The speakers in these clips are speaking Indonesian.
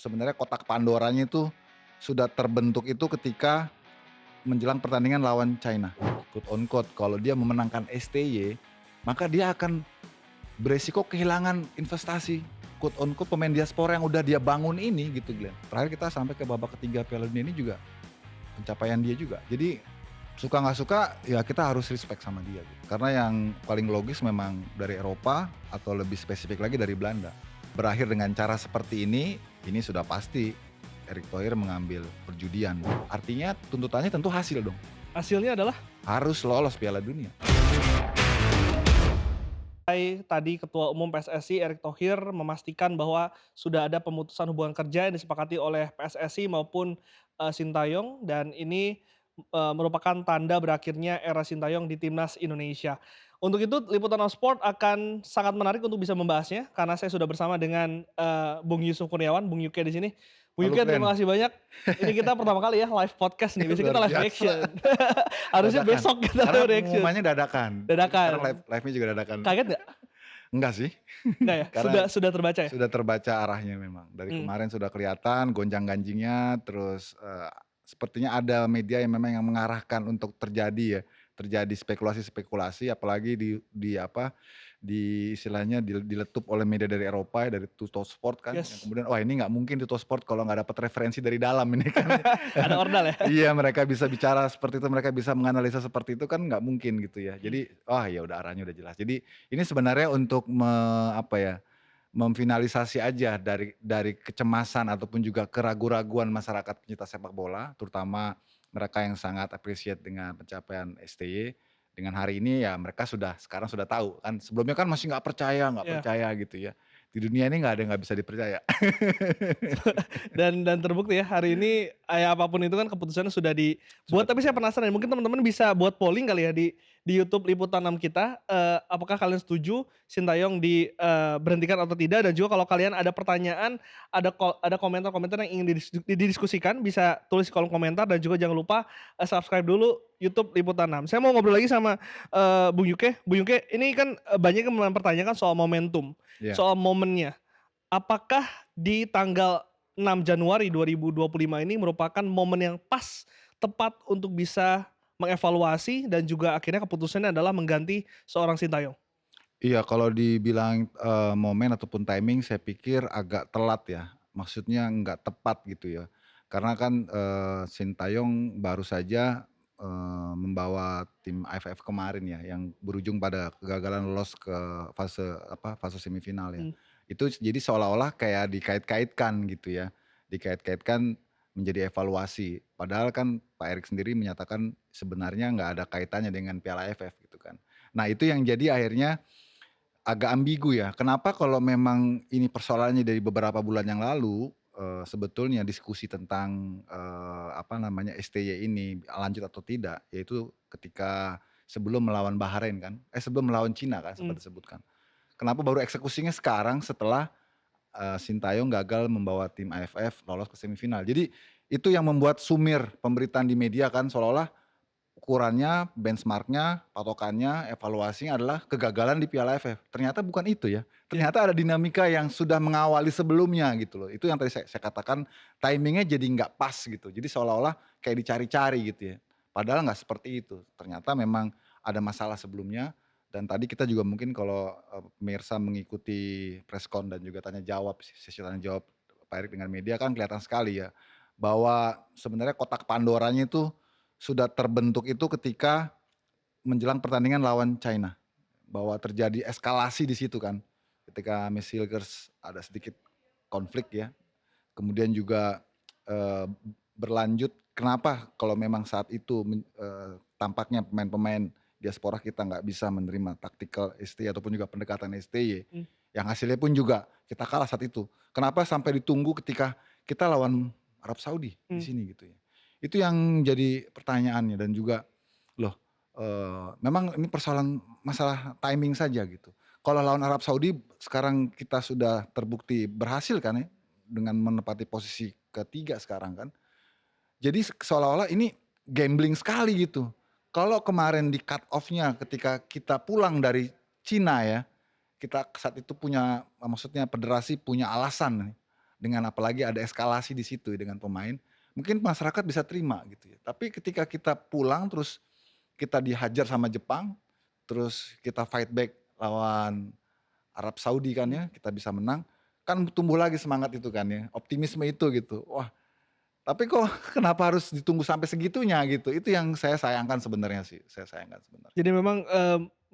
sebenarnya kotak Pandoranya itu sudah terbentuk itu ketika menjelang pertandingan lawan China. Quote on quote, kalau dia memenangkan STY, maka dia akan beresiko kehilangan investasi. Quote on quote pemain diaspora yang udah dia bangun ini gitu Glenn. Terakhir kita sampai ke babak ketiga Piala Dunia ini juga pencapaian dia juga. Jadi suka nggak suka ya kita harus respect sama dia gitu. Karena yang paling logis memang dari Eropa atau lebih spesifik lagi dari Belanda. Berakhir dengan cara seperti ini sudah pasti Erick Thohir mengambil perjudian. Artinya tuntutannya tentu hasil dong. Hasilnya adalah Harus lolos Piala Dunia. tadi Ketua Umum PSSI Erick Thohir memastikan bahwa sudah ada pemutusan hubungan kerja yang disepakati oleh PSSI maupun Sintayong, dan ini merupakan tanda berakhirnya era Sintayong di timnas Indonesia. Untuk itu Liputan On Sport akan sangat menarik untuk bisa membahasnya karena saya sudah bersama dengan Bung Yusuf Kurniawan, Bung Yuke di sini. Bung Halo Yuke, terima Glenn. kasih banyak. Ini kita pertama kali ya live podcast nih. Biasanya kita Luar live biasa. reaction. Harusnya Dadakan. besok kita Karena live reaction. pengumumannya dadakan. Dadakan. Sekarang live-nya juga dadakan. Kaget nggak? Enggak sih. Enggak ya? Karena Sudah terbaca ya? sudah terbaca arahnya memang. Dari kemarin sudah kelihatan gonjang-ganjingnya, terus sepertinya ada media yang memang yang mengarahkan untuk terjadi spekulasi-spekulasi, apalagi di istilahnya diletup oleh media dari Eropa ya, dari Tuttosport kan, yang Yes. kemudian wah ini nggak mungkin Tuttosport kalau nggak dapat referensi dari dalam ini kan. Ada ordal ya? Iya, mereka bisa bicara seperti itu, mereka bisa menganalisa seperti itu kan nggak mungkin gitu ya. Jadi, ya udah arahnya udah jelas. Jadi ini sebenarnya untuk memfinalisasi aja dari kecemasan ataupun juga keraguan-raguan masyarakat pencinta sepak bola, terutama mereka yang sangat appreciate dengan pencapaian STY. Dengan hari ini ya mereka sekarang sudah tahu kan. Sebelumnya kan masih nggak Iya. percaya gitu ya. Di dunia ini nggak ada yang nggak bisa dipercaya. Dan terbukti ya hari ini apapun itu kan keputusannya sudah dibuat. Tapi saya penasaran, mungkin teman-teman bisa buat polling kali ya di YouTube Liputan 6 kita, apakah kalian setuju Sintayong diberhentikan atau tidak, dan juga kalau kalian ada pertanyaan, ada komentar-komentar yang ingin didiskusikan, bisa tulis di kolom komentar, dan juga jangan lupa subscribe dulu YouTube Liputan 6. Saya mau ngobrol lagi sama Bung Yuke. Bung Yuke, ini kan banyak yang mempertanyakan soal momentum, Iya. soal momennya. Apakah di tanggal 6 Januari 2025 ini merupakan momen yang pas, tepat untuk bisa mengevaluasi dan juga akhirnya keputusannya adalah mengganti seorang Sintayong? Iya, kalau dibilang momen ataupun timing saya pikir agak telat ya, maksudnya nggak tepat gitu ya. Karena kan Sintayong baru saja membawa tim AFF kemarin ya, yang berujung pada kegagalan lolos ke fase semifinal ya. Itu jadi seolah-olah kayak dikait-kaitkan gitu ya, dikait-kaitkan menjadi evaluasi. Padahal kan Pak Erick sendiri menyatakan sebenarnya nggak ada kaitannya dengan Piala AFF gitu kan. Nah itu yang jadi akhirnya agak ambigu ya. Kenapa kalau memang ini persoalannya dari beberapa bulan yang lalu, sebetulnya diskusi tentang STY ini lanjut atau tidak, yaitu ketika sebelum melawan Bahrain kan, sebelum melawan Cina kan sempat disebutkan. Kenapa baru eksekusinya sekarang setelah Sintayong gagal membawa tim AFF lolos ke semifinal. Jadi itu yang membuat sumir pemberitaan di media kan seolah-olah ukurannya, benchmark-nya, patokannya, evaluasinya adalah kegagalan di Piala AFF. Ternyata bukan itu ya. Ternyata ada dinamika yang sudah mengawali sebelumnya gitu loh. Itu yang tadi saya katakan timingnya jadi nggak pas gitu. Jadi seolah-olah kayak dicari-cari gitu ya. Padahal nggak seperti itu. Ternyata memang ada masalah sebelumnya. Dan tadi kita juga mungkin kalau pemirsa mengikuti preskon dan juga tanya jawab, sesi tanya jawab Pak Erick dengan media kan kelihatan sekali ya. Bahwa sebenarnya kotak Pandoranya itu sudah terbentuk itu ketika menjelang pertandingan lawan China. Bahwa terjadi eskalasi di situ kan. Ketika Messi Lakers ada sedikit konflik ya. Kemudian juga berlanjut kenapa kalau memang saat itu tampaknya pemain-pemain diaspora kita nggak bisa menerima taktikal STY ataupun juga pendekatan STY. Yang hasilnya pun juga kita kalah saat itu. Kenapa sampai ditunggu ketika kita lawan Arab Saudi di sini gitu ya. Itu yang jadi pertanyaannya dan juga loh memang ini masalah timing saja gitu. Kalau lawan Arab Saudi sekarang kita sudah terbukti berhasil kan ya dengan menepati posisi ketiga sekarang kan. Jadi seolah-olah ini gambling sekali gitu. Kalau kemarin di cut off-nya ketika kita pulang dari Cina ya, kita saat itu maksudnya federasi punya alasan nih. dengan apalagi ada eskalasi di situ dengan pemain, mungkin masyarakat bisa terima gitu ya. Tapi ketika kita pulang terus kita dihajar sama Jepang, terus kita fight back lawan Arab Saudi kan Mhm. ya, kita bisa menang, kan tumbuh lagi semangat itu kan ya, optimisme itu gitu. Wah, tapi kok kenapa harus ditunggu sampai segitunya gitu, itu yang saya sayangkan sebenarnya sih, saya sayangkan sebenarnya. Jadi memang,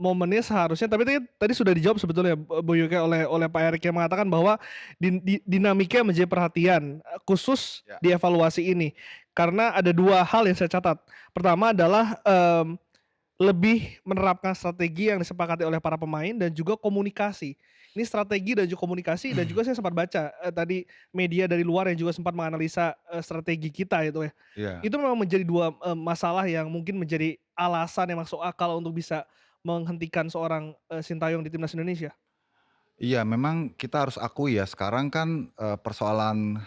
momennya seharusnya tapi tadi sudah dijawab sebetulnya, Bung Yuke oleh Pak Erik yang mengatakan bahwa dinamika menjadi perhatian, khusus Ya, di evaluasi ini. Karena ada 2 hal yang saya catat. Pertama adalah, lebih menerapkan strategi yang disepakati oleh para pemain dan juga komunikasi. Ini strategi dan juga komunikasi dan juga saya sempat baca, tadi media dari luar yang juga sempat menganalisa, strategi kita itu ya. iya. Itu memang menjadi 2 masalah yang mungkin menjadi alasan yang masuk akal untuk bisa menghentikan seorang, Sintayong di timnas Indonesia. Iya, memang kita harus akui ya, sekarang kan, persoalan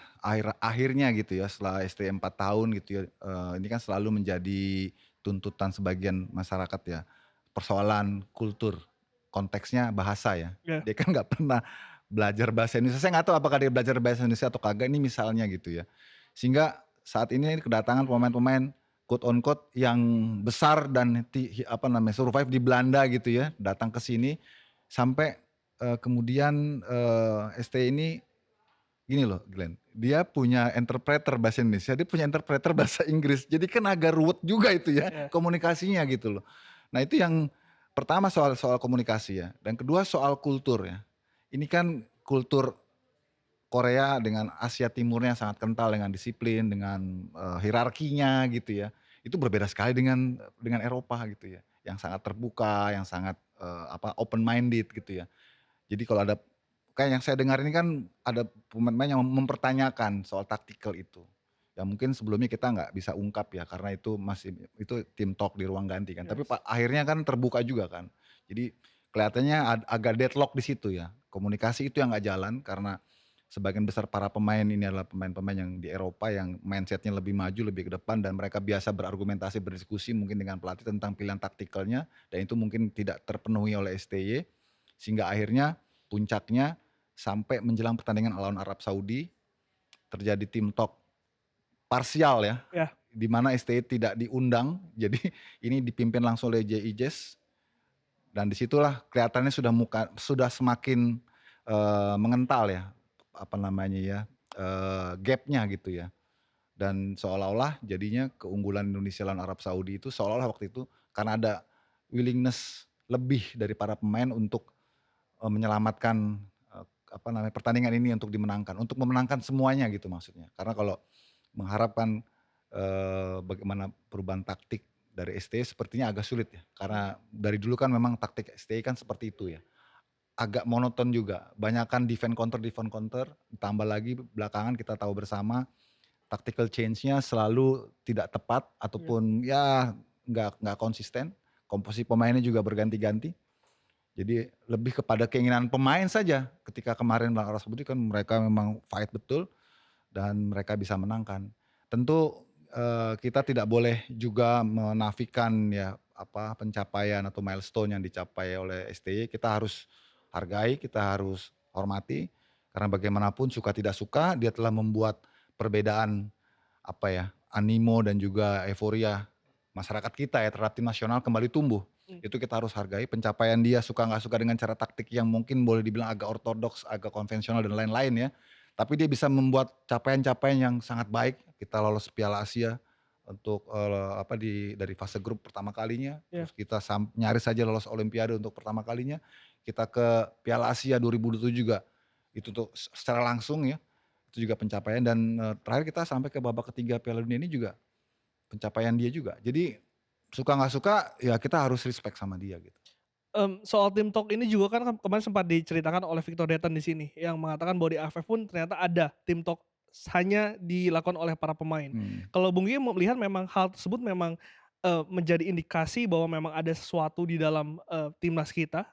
akhirnya gitu ya, setelah ST 4 tahun gitu ya, ini kan selalu menjadi tuntutan sebagian masyarakat ya, persoalan kultur, konteksnya bahasa ya. Ya, Dia kan nggak pernah belajar bahasa Indonesia, saya nggak tahu apakah dia belajar bahasa Indonesia atau kagak, ini misalnya gitu ya. Sehingga saat ini kedatangan pemain-pemain quote on quote yang besar dan apa namanya, survive di Belanda gitu ya, datang ke sini sampai kemudian, ST ini gini loh Glenn, dia punya interpreter bahasa Indonesia, dia punya interpreter bahasa Inggris, jadi kan agak ruwet juga itu ya ya, komunikasinya gitu loh. Nah itu yang pertama soal soal komunikasi ya, dan kedua soal kultur ya. Ini kan kultur Korea dengan Asia Timurnya sangat kental dengan disiplin, dengan, hierarkinya gitu ya. Itu berbeda sekali dengan Eropa gitu ya, yang sangat terbuka, yang sangat, open minded gitu ya. Jadi kalau ada kayak yang saya dengar ini kan ada pemain-pemain yang mempertanyakan soal taktikal itu. Yang mungkin sebelumnya kita nggak bisa ungkap ya karena itu team talk di ruang ganti kan. Tapi yes. akhirnya kan terbuka juga kan. Jadi kelihatannya agak deadlock di situ ya. Komunikasi itu yang nggak jalan karena sebagian besar para pemain ini adalah pemain-pemain yang di Eropa yang mindsetnya lebih maju, lebih ke depan dan mereka biasa berargumentasi, berdiskusi mungkin dengan pelatih tentang pilihan taktikalnya dan itu mungkin tidak terpenuhi oleh STY sehingga akhirnya puncaknya sampai menjelang pertandingan lawan Arab Saudi, terjadi tim talk parsial ya, Ya, di mana STY tidak diundang, jadi ini dipimpin langsung oleh JI Jez dan disitulah kelihatannya sudah semakin, mengental ya, apa namanya ya, gap-nya gitu ya. Dan seolah-olah jadinya keunggulan Indonesia lawan Arab Saudi itu seolah-olah waktu itu karena ada willingness lebih dari para pemain untuk menyelamatkan, apa namanya, pertandingan ini untuk dimenangkan, untuk memenangkan semuanya gitu maksudnya. Karena kalau mengharapkan, bagaimana perubahan taktik dari STY sepertinya agak sulit ya, karena dari dulu kan memang taktik STY kan seperti itu ya, agak monoton juga, banyakan defend counter, ditambah lagi belakangan kita tahu bersama tactical change-nya selalu tidak tepat ya. ataupun ya nggak konsisten, komposisi pemainnya juga berganti-ganti. Jadi lebih kepada keinginan pemain saja. Ketika kemarin melawan Arab Saudi kan mereka memang fight betul dan mereka bisa menangkan. Tentu, kita tidak boleh juga menafikan ya, apa, pencapaian atau milestone yang dicapai oleh STY, kita harus hargai, kita harus hormati, karena bagaimanapun suka tidak suka dia telah membuat perbedaan, apa ya, animo dan juga euforia masyarakat kita ya terhadap tim nasional kembali tumbuh. Mmm, Itu kita harus hargai pencapaian dia suka nggak suka dengan cara taktik yang mungkin boleh dibilang agak ortodoks, agak konvensional dan lain-lain ya. Tapi dia bisa membuat capaian-capaian yang sangat baik, kita lolos Piala Asia untuk, apa, dari fase grup pertama kalinya, ya. terus kita nyaris saja lolos Olimpiade untuk pertama kalinya, kita ke Piala Asia 2027 juga, itu tuh secara langsung ya, itu juga pencapaian dan, terakhir kita sampai ke babak ketiga Piala Dunia ini juga pencapaian dia juga. Jadi, suka nggak suka, ya kita harus respect sama dia gitu. Soal tim talk ini juga kan kemarin sempat diceritakan oleh Victor Detan di sini, yang mengatakan bahwa di AFF pun ternyata ada tim talk hanya dilakukan oleh para pemain. Mhm. Kalau Bung Yim melihat memang hal tersebut memang, menjadi indikasi bahwa memang ada sesuatu di dalam, timnas kita,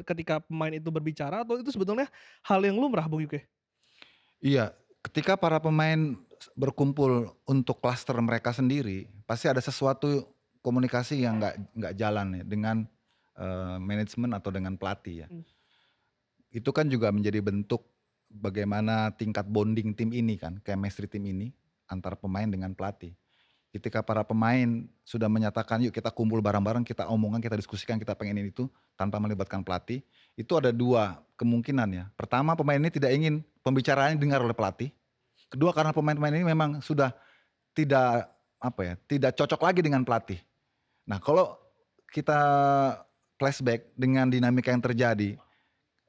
ketika pemain itu berbicara atau itu sebetulnya hal yang lumrah Bung Yuke? Iya, ketika para pemain berkumpul untuk klaster mereka sendiri, pasti ada sesuatu komunikasi yang nggak jalan ya dengan, manajemen atau dengan pelatih ya. Mmm, Itu kan juga menjadi bentuk, bagaimana tingkat bonding tim ini kan, chemistry tim ini antara pemain dengan pelatih. Ketika para pemain sudah menyatakan, "Yuk kita kumpul bareng-bareng, kita omongan, kita diskusikan, kita pengen ini itu," tanpa melibatkan pelatih, itu ada 2 kemungkinan ya. Pertama, pemain ini tidak ingin pembicaraannya didengar oleh pelatih. Kedua, karena pemain-pemain ini memang sudah tidak, apa ya, tidak cocok lagi dengan pelatih. Nah, kalau kita flashback dengan dinamika yang terjadi,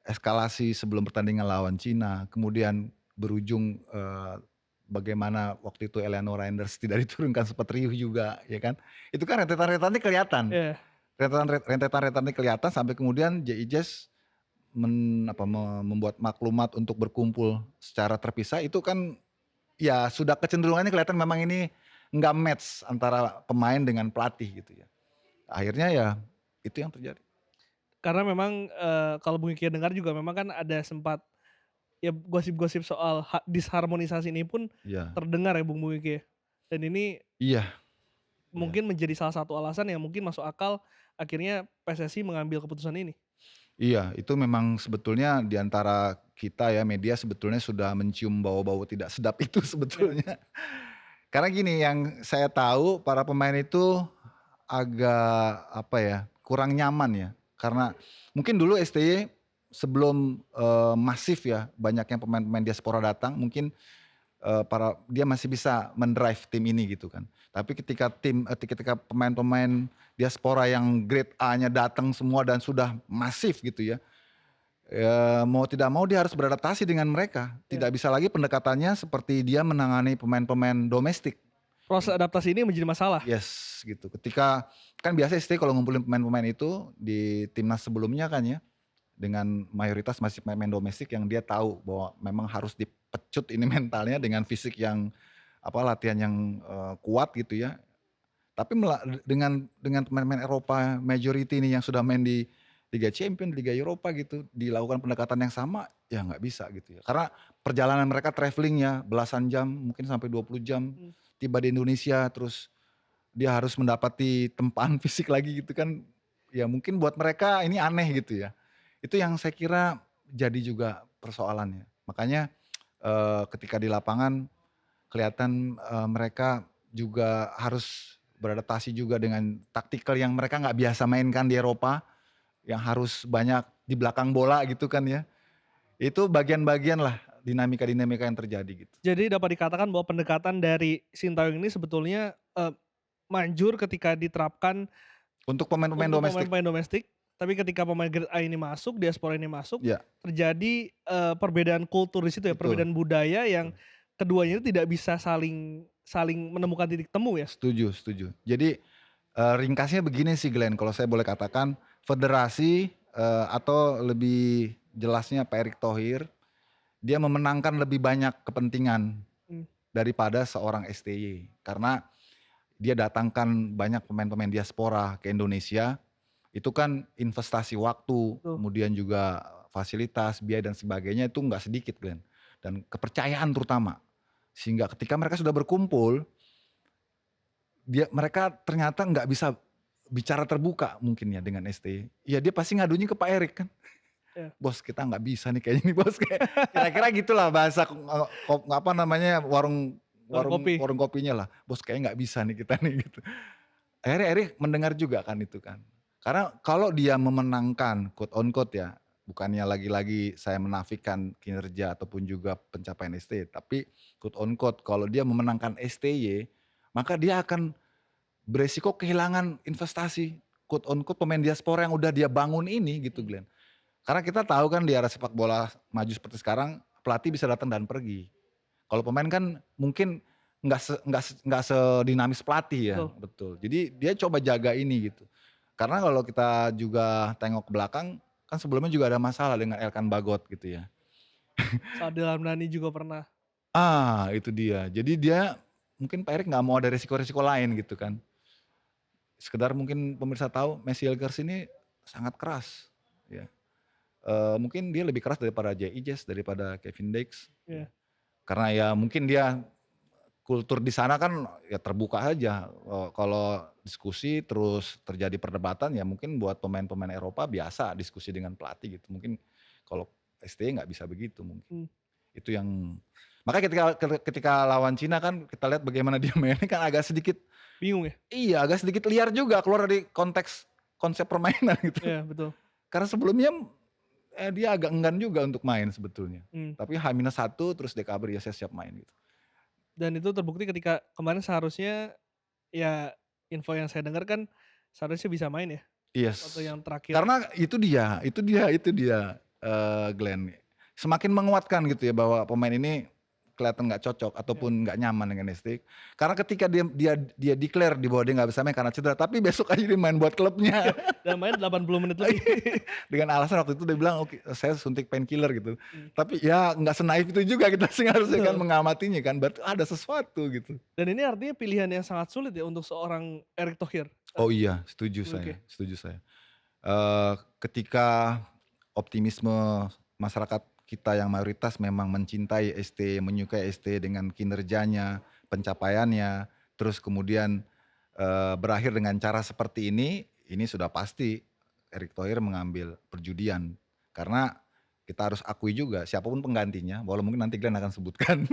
eskalasi sebelum pertandingan lawan Cina, kemudian berujung, bagaimana waktu itu Eleanor Renders tidak diturunkan sempat riuh juga, ya kan. Itu kan rentetan-rentetannya kelihatan, Iya. rentetan-rentetannya kelihatan sampai kemudian JI Jazz membuat maklumat untuk berkumpul secara terpisah itu kan ya sudah kecenderungannya kelihatan memang ini nggak match antara pemain dengan pelatih gitu ya. Akhirnya ya itu yang terjadi. Karena memang, kalau Bung Kiki dengar juga memang kan ada sempat, ya gosip-gosip soal disharmonisasi ini pun Iya. terdengar ya Bung Kiki ya. Dan ini Iya iya. mungkin menjadi salah satu alasan yang mungkin masuk akal akhirnya PSSI mengambil keputusan ini. Iya, itu memang sebetulnya di antara kita ya media sebetulnya sudah mencium bau-bau tidak sedap itu Iya. sebetulnya. Karena gini, yang saya tahu para pemain itu agak apa ya, kurang nyaman ya. Karena mungkin dulu STY sebelum, masif ya banyaknya pemain-pemain diaspora datang mungkin dia masih bisa mendrive tim ini gitu kan. Tapi ketika pemain-pemain diaspora yang grade A-nya datang semua dan sudah masif gitu ya, mau tidak mau dia harus beradaptasi dengan mereka. Iya. Tidak bisa lagi pendekatannya seperti dia menangani pemain-pemain domestik. Proses adaptasi ini menjadi masalah. Yes, gitu. Ketika kan biasa ST kalau ngumpulin pemain-pemain itu di timnas sebelumnya kan ya, dengan mayoritas masih pemain domestik yang dia tahu bahwa memang harus dipecut ini mentalnya dengan fisik yang latihan yang, kuat gitu ya. Tapi dengan pemain-pemain Eropa majority ini yang sudah main di Liga Champions, Liga Eropa gitu, dilakukan pendekatan yang sama, ya nggak bisa gitu ya. Karena perjalanan mereka travelling-nya belasan jam, mungkin sampai 20 jam, Mmm. tiba di Indonesia, terus dia harus mendapati tempaan fisik lagi gitu kan, ya mungkin buat mereka ini aneh gitu ya. Itu yang saya kira jadi juga persoalannya. Makanya, ketika di lapangan kelihatan, mereka juga harus beradaptasi juga dengan taktikal yang mereka nggak biasa mainkan di Eropa, yang harus banyak di belakang bola gitu kan ya. Itu bagian-bagian lah dinamika-dinamika yang terjadi gitu. Jadi dapat dikatakan bahwa pendekatan dari Sintayong ini sebetulnya, manjur ketika diterapkan Untuk pemain-pemain untuk domestik, pemain-pemain domestik, tapi ketika pemain grade A ini masuk, diaspora ini masuk, ya terjadi, perbedaan kultur di situ ya, betul perbedaan budaya yang betul. keduanya itu tidak bisa saling saling menemukan titik temu ya? Setuju setuju. Jadi, ringkasnya begini sih Glenn, kalau saya boleh katakan, federasi, atau lebih jelasnya Pak Erick Thohir, dia memenangkan lebih banyak kepentingan Mmm. daripada seorang STY. Karena dia datangkan banyak pemain-pemain diaspora ke Indonesia, itu kan investasi waktu, Betul. kemudian juga fasilitas, biaya dan sebagainya itu nggak sedikit Glenn, dan kepercayaan terutama. Sehingga ketika mereka sudah berkumpul, mereka ternyata nggak bisa bicara terbuka mungkin ya dengan STY. Ya dia pasti ngadunya ke Pak Erick kan, Iya. "Bos kita nggak bisa nih kayaknya nih Bos," kayak kira-kira gitulah bahasa warung Warung warung kopi. warung kopinya lah, "Bos kayaknya nggak bisa nih kita nih," gitu. Akhirnya Erick mendengar juga kan itu kan. Karena kalau dia memenangkan quote on quote ya, bukannya lagi-lagi saya menafikan kinerja ataupun juga pencapaian STY, tapi quote on quote kalau dia memenangkan STY, maka dia akan beresiko kehilangan investasi quote on quote pemain diaspora yang udah dia bangun ini gitu Mmm. Glenn. Karena kita tahu kan di era sepak bola maju seperti sekarang, pelatih bisa datang dan pergi. Kalau pemain kan mungkin nggak sedinamis pelatih ya, Betul. betul. Jadi dia coba jaga ini gitu. Karena kalau kita juga tengok ke belakang, kan sebelumnya juga ada masalah dengan Elkan Bagot gitu ya. Saat Hamdani juga pernah. Itu dia. Jadi dia mungkin Pak Erick nggak mau ada resiko-resiko lain gitu kan. Sekedar mungkin pemirsa tahu Messi Elkers ini sangat keras, ya. Mungkin dia lebih keras daripada JI Jazz, daripada Kevin Dix, ya. Iya. Karena ya mungkin dia kultur di sana kan ya terbuka aja, kalau diskusi terus terjadi perdebatan ya mungkin buat pemain-pemain Eropa biasa diskusi dengan pelatih gitu, mungkin kalau STY nggak bisa begitu mungkin. Mmm. Itu yang makanya ketika lawan Cina kan kita lihat bagaimana dia mainnya kan agak sedikit Bingung ya? iya, agak sedikit liar juga keluar dari konteks konsep permainan gitu. Iya betul, Karena sebelumnya, dia agak enggan juga untuk main sebetulnya. mmm, Tapi H-1 terus dia kabar, "Ya saya siap main," gitu. dan itu terbukti ketika kemarin seharusnya ya info yang saya dengar kan seharusnya bisa main ya, waktu Yes, yang terakhir. karena itu dia, Glenn, semakin menguatkan gitu ya bahwa pemain ini kelihatan nggak cocok Ya, ataupun nggak nyaman dengan Stick. Karena ketika dia declare di bahwa dia nggak bisa main karena cedera, tapi besok aja dia main buat klubnya. dan main 80 menit lebih. Dengan alasan waktu itu dia bilang, "Oke, saya suntik painkiller," gitu. Mmm, Tapi ya nggak senaif itu juga kita sih harusnya kan betul, mengamatinya kan, berarti ada sesuatu gitu. dan ini artinya pilihan yang sangat sulit ya untuk seorang Erick Thohir saat Oh ini. iya, setuju Oke, saya setuju saya. Ketika optimisme masyarakat kita yang mayoritas memang mencintai ST, menyukai ST dengan kinerjanya, pencapaiannya, terus kemudian, berakhir dengan cara seperti ini sudah pasti Erick Thohir mengambil perjudian. Karena kita harus akui juga siapapun penggantinya, walau mungkin nanti Glenn akan sebutkan,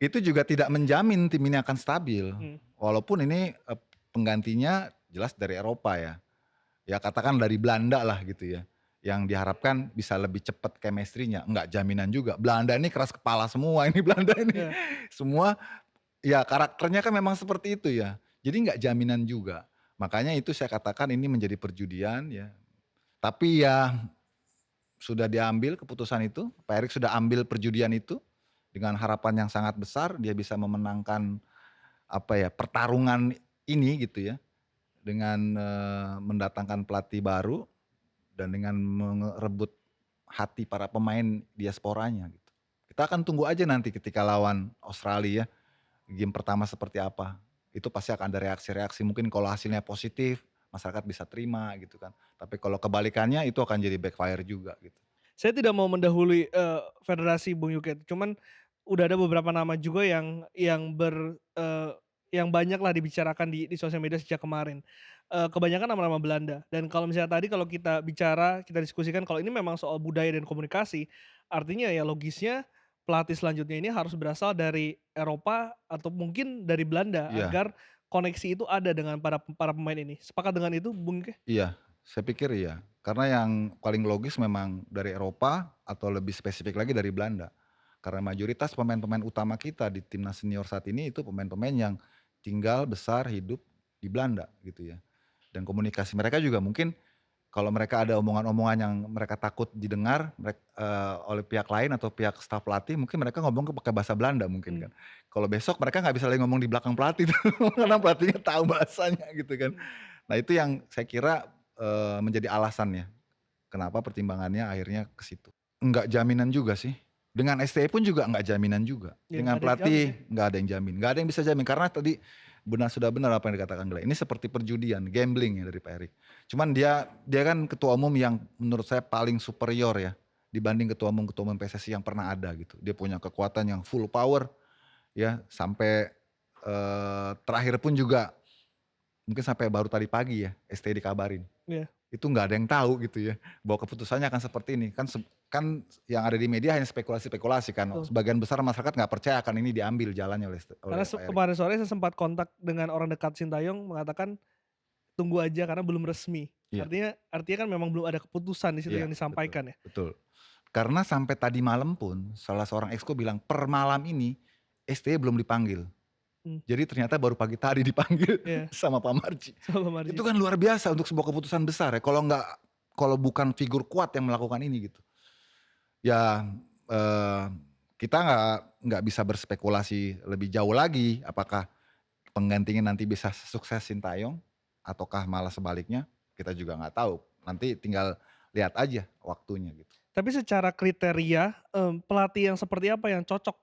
itu juga tidak menjamin tim ini akan stabil. mmm, Walaupun ini, penggantinya jelas dari Eropa ya. Ya katakan dari Belanda lah gitu ya, yang diharapkan bisa lebih cepat chemistry-nya, enggak jaminan juga. Belanda ini keras kepala semua ini Belanda ini. iya, Semua ya karakternya kan memang seperti itu ya, jadi enggak jaminan juga. Makanya itu saya katakan ini menjadi perjudian ya, tapi ya sudah diambil keputusan itu, Pak Erik sudah ambil perjudian itu, dengan harapan yang sangat besar dia bisa memenangkan apa ya, pertarungan ini gitu ya, dengan, mendatangkan pelatih baru dan dengan merebut hati para pemain diasporanya gitu. Kita akan tunggu aja nanti ketika lawan Australia, game pertama seperti apa. Itu pasti akan ada reaksi-reaksi, mungkin kalau hasilnya positif, masyarakat bisa terima gitu kan. Tapi kalau kebalikannya itu akan jadi backfire juga gitu. saya tidak mau mendahului, federasi Bung Yuket, cuman udah ada beberapa nama juga yang banyaklah dibicarakan di sosial media sejak kemarin. Kebanyakan nama-nama Belanda, dan kalau misalnya tadi kalau kita bicara, kita diskusikan kalau ini memang soal budaya dan komunikasi, artinya ya logisnya pelatih selanjutnya ini harus berasal dari Eropa atau mungkin dari Belanda Iya agar koneksi itu ada dengan para para pemain ini. Sepakat dengan itu Bung Yuke? iya, saya pikir iya. Karena yang paling logis memang dari Eropa atau lebih spesifik lagi dari Belanda. Karena mayoritas pemain-pemain utama kita di timnas senior saat ini itu pemain-pemain yang tinggal, besar, hidup di Belanda gitu ya. Dan komunikasi mereka juga mungkin kalau mereka ada omongan-omongan yang mereka takut didengar oleh pihak lain atau pihak staf pelatih, mungkin mereka ngomong pakai bahasa Belanda mungkin Mmm, kan. Kalau besok mereka nggak bisa lagi ngomong di belakang pelatih tuh, karena pelatihnya tahu bahasanya gitu kan. mmm, Nah itu yang saya kira, menjadi alasan ya, kenapa pertimbangannya akhirnya ke situ. Enggak jaminan juga sih, dengan STI pun juga enggak jaminan juga, ya nggak dengan ada yang jamin ya? pelatih nggak ada yang jamin, nggak ada yang bisa jamin karena tadi sudah benar apa yang dikatakan Glenn, ini seperti perjudian, gambling ya dari Pak Erik. Cuman dia dia kan ketua umum yang menurut saya paling superior ya, dibanding ketua umum PSSI yang pernah ada gitu. Dia punya kekuatan yang full power ya, sampai, terakhir pun juga mungkin sampai baru tadi pagi ya, STI dikabarin. Iya, Itu nggak ada yang tahu gitu ya, bahwa keputusannya akan seperti ini. Kan yang ada di media hanya spekulasi-spekulasi kan, betul. sebagian besar masyarakat nggak percaya akan ini diambil jalannya oleh Karena Pak Erik. kemarin sore saya sempat kontak dengan orang dekat Sintayong mengatakan, "Tunggu aja karena belum resmi." Iya Artinya kan memang belum ada keputusan di situ iya, yang betul disampaikan ya? betul. Karena sampai tadi malam pun salah seorang exco bilang, "Per malam ini STY belum dipanggil." Mmm, Jadi ternyata baru pagi tadi dipanggil iya, sama Pak Marji. sama Itu Marji. kan luar biasa untuk sebuah keputusan besar ya, kalau bukan figur kuat yang melakukan ini gitu. Ya, eee, kita nggak bisa berspekulasi lebih jauh lagi, apakah penggantinya nanti bisa sesukses Sintayong ataukah malah sebaliknya, kita juga nggak tahu. Nanti tinggal lihat aja waktunya gitu. Tapi secara kriteria, pelatih yang seperti apa yang cocok,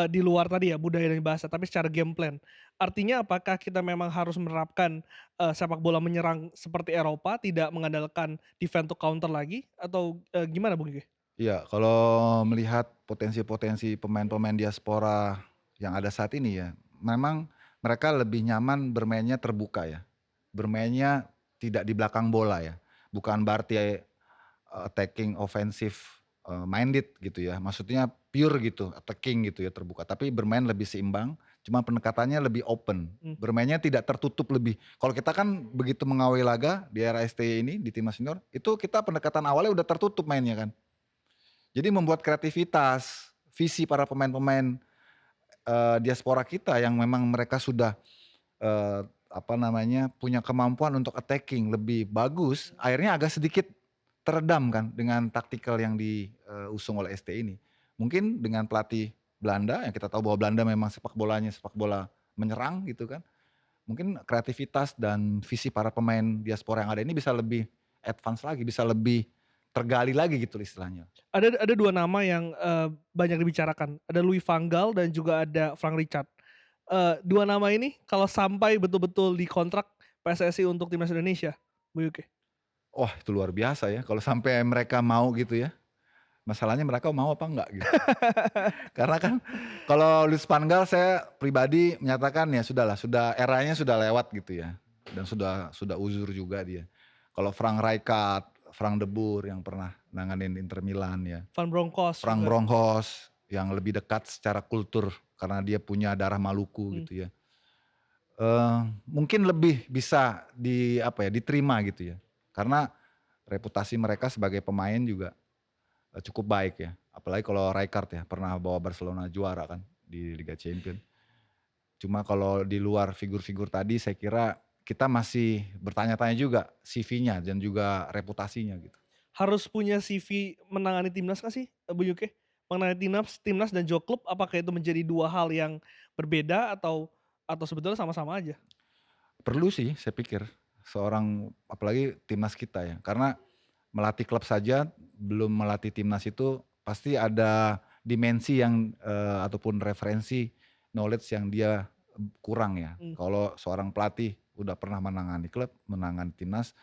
di luar tadi ya budaya dan bahasa, tapi secara game plan. Artinya apakah kita memang harus menerapkan, sepak bola menyerang seperti Eropa, tidak mengandalkan defend to counter lagi atau, gimana Bung Ge? Iya, kalau melihat potensi-potensi pemain-pemain diaspora yang ada saat ini ya, memang mereka lebih nyaman bermainnya terbuka ya, bermainnya tidak di belakang bola ya. Bukan berarti attacking, ofensif minded gitu ya, maksudnya pure gitu, attacking gitu ya, terbuka. Tapi bermain lebih seimbang, cuma pendekatannya lebih open, Mmm, bermainnya tidak tertutup lebih. Kalau kita kan begitu mengawali laga di era STY ini, di timnas senior, itu kita pendekatan awalnya udah tertutup mainnya kan. Jadi membuat kreativitas, visi para pemain-pemain, diaspora kita yang memang mereka sudah, apa namanya, punya kemampuan untuk attacking lebih bagus, akhirnya agak sedikit teredam kan dengan taktikal yang diusung oleh ST ini. Mungkin dengan pelatih Belanda, yang kita tahu bahwa Belanda memang sepak bolanya sepak bola menyerang gitu kan, mungkin kreativitas dan visi para pemain diaspora yang ada ini bisa lebih advance lagi, bisa lebih tergali lagi gitu istilahnya. ada 2 nama yang, banyak dibicarakan, ada Louis van Gaal dan juga ada Frank Rijkaard. 2 nama ini kalau sampai betul-betul dikontrak PSSI untuk timnas Indonesia, Bu Yuki. Wah itu luar biasa ya kalau sampai mereka mau gitu ya, masalahnya mereka mau apa enggak gitu. Karena kan kalau Luis van Gaal saya pribadi menyatakan ya sudahlah, sudah eranya sudah lewat gitu ya, dan sudah uzur juga dia. Kalau Frank Rijkaard, Frank de Boer yang pernah nanganin Inter Milan ya, Van Bronckhorst Frank juga. Bronkhorst yang lebih dekat secara kultur karena dia punya darah Maluku Mmm, gitu ya. Mungkin lebih bisa apa ya, diterima gitu ya. Karena reputasi mereka sebagai pemain juga, cukup baik ya. Apalagi kalau Rijkaard ya, pernah bawa Barcelona juara kan di Liga Champions. Cuma kalau di luar figur-figur tadi saya kira kita masih bertanya-tanya juga CV-nya dan juga reputasinya gitu. harus punya CV menangani timnas nggak sih, Bu Yuki? Menangani timnas timnas dan juga klub, apakah itu menjadi 2 hal yang berbeda atau sebetulnya sama-sama aja? Perlu sih saya pikir, seorang apalagi timnas kita ya, karena melatih klub saja belum melatih timnas itu pasti ada dimensi yang, ataupun referensi knowledge yang dia kurang ya. Mmm, Kalau seorang pelatih udah pernah menangani klub, menangani timnas,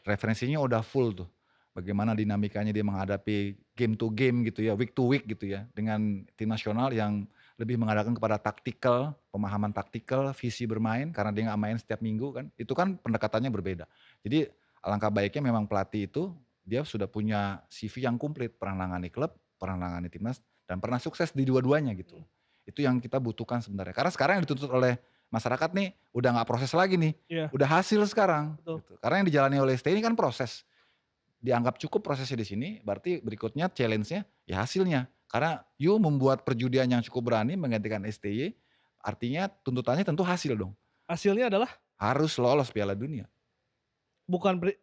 referensinya udah full tuh. Bagaimana dinamikanya dia menghadapi game to game gitu ya, week to week gitu ya, dengan tim nasional yang lebih mengandalkan kepada taktikal, pemahaman taktikal, visi bermain karena dia nggak main setiap minggu kan, itu kan pendekatannya berbeda. Jadi alangkah baiknya memang pelatih itu dia sudah punya CV yang komplit, pernah nangani klub, pernah nangani timnas, dan pernah sukses di dua-duanya gitu. mhm, Itu yang kita butuhkan sebenarnya. Karena sekarang yang dituntut oleh masyarakat nih udah nggak proses lagi nih, iya, udah hasil sekarang betul. gitu. Karena yang dijalani oleh STI ini kan proses. Dianggap cukup prosesnya di sini, berarti berikutnya challenge-nya ya hasilnya. Karena you membuat perjudian yang cukup berani menggantikan STY, artinya tuntutannya tentu hasil dong. Hasilnya adalah Harus lolos Piala Dunia.